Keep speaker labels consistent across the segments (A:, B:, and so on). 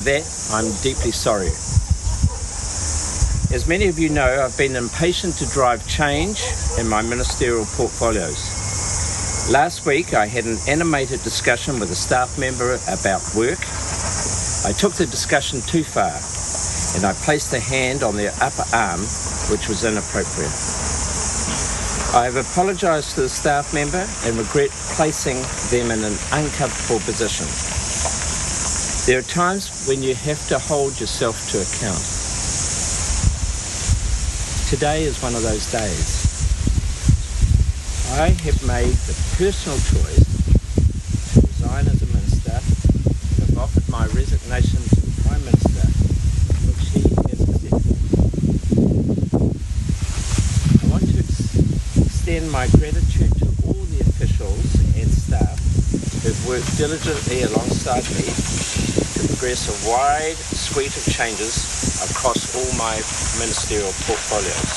A: That I'm deeply sorry. As many of you know, I've been impatient to drive change in my ministerial portfolios. Last week, I had an animated discussion with a staff member about work. I took the discussion too far, and I placed a hand on their upper arm, which was inappropriate. I have apologised to the staff member and regret placing them in an uncomfortable position. There are times when you have to hold yourself to account. Today is one of those days. I have made the personal choice to resign as a minister and have offered my resignation to the Prime Minister, which he has accepted. I want to extend my gratitude to all the officials and staff who have worked diligently alongside me to progress a wide suite of changes across all my ministerial portfolios.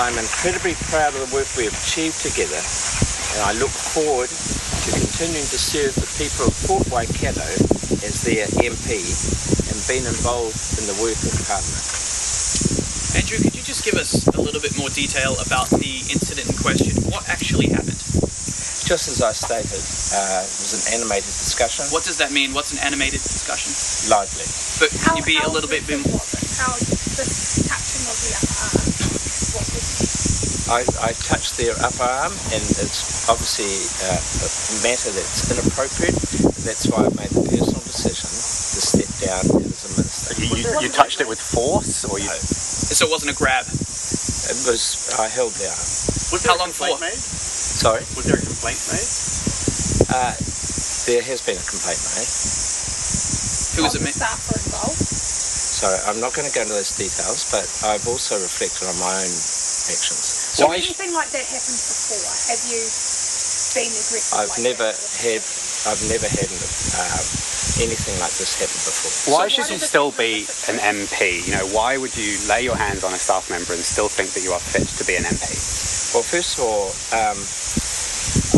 A: I'm incredibly proud of the work we have achieved together, and I look forward to continuing to serve the people of Port Waikato as their MP and being involved in the work of Parliament.
B: Andrew, could you just give us a little bit more detail about the incident in question? What actually happened?
A: Just as I stated, it was an animated discussion.
B: What does that mean? What's an animated discussion?
A: Lively.
B: But can you be a little bit more...
C: How this touching of the upper arm? What was...
A: I touched their upper arm, and it's obviously a matter that's inappropriate. And that's why I made the personal decision to step down as a minister.
D: You touched it with force, or you?
A: No.
B: So it wasn't a grab?
A: It was, I held the arm.
D: Was there
B: How
D: a
B: long for?
D: complaint made?
A: Sorry?
D: Was there a complaint made?
A: There has been a complaint made.
B: Who was it made?
C: Staff were involved.
A: So I'm not going to go into those details, but I've also reflected on my own actions.
C: So has anything like that happened before? Have you been aggressive?
A: I've never had anything like this happen before.
D: Why should you still be an MP? You know, why would you lay your hands on a staff member and still think that you are fit to be an MP?
A: Well, first of all,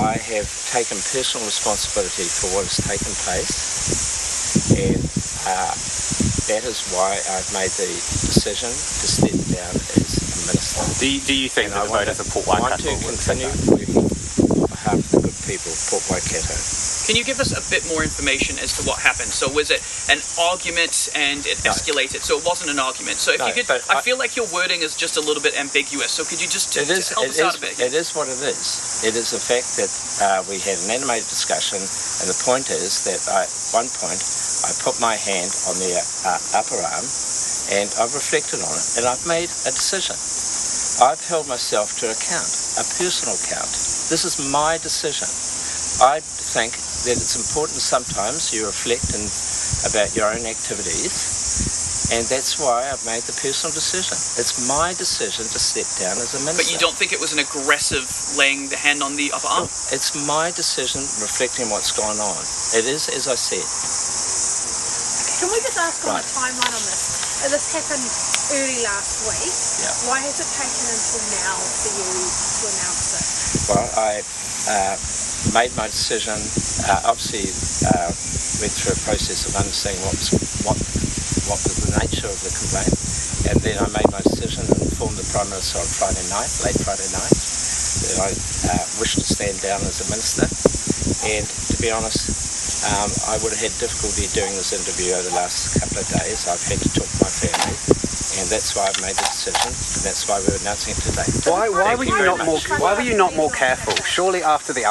A: I have taken personal responsibility for what has taken place, and that is why I've made the decision to step down as a minister.
D: Do you think that the voters of Port
A: I want
D: Waikato
A: to
D: will
A: continue
D: accept that?
A: working on behalf of the good people of Port Waikato.
B: Can you give us a bit more information as to what happened? So was it an argument and it escalated? So it wasn't an argument. So if
A: No,
B: you could,
A: but
B: I feel like your wording is just a little bit ambiguous. So could you just help us out a bit?
A: It is what it is. It is the fact that we had an animated discussion, and the point is that at one point I put my hand on the upper arm, and I've reflected on it, and I've made a decision. I've held myself to account, a personal account. This is my decision. I think that it's important sometimes you reflect about your own activities, and that's why I've made the personal decision. It's my decision to step down as a minister.
B: But you don't think it was an aggressive laying the hand on the upper arm?
A: It's my decision reflecting what's gone on. It is, as I said.
C: Can we just ask on
A: Right.
C: the timeline on this? This happened early last week.
A: Yeah.
C: Why has it taken until now for you to announce it?
A: Well, I made my decision, obviously went through a process of understanding what was the nature of the complaint, and then I made my decision and informed the Prime Minister on Friday night, late Friday night, that I wished to stand down as a minister. And to be honest, I would have had difficulty doing this interview over the last couple of days. I've had to talk to my family, and that's why I've made the decision, and that's why we're announcing it today.
D: Why were
A: Thank
D: you
A: very
D: not
A: much.
D: more? Why were you not more careful? Surely after the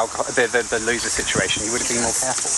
D: loser situation, you would have been more careful.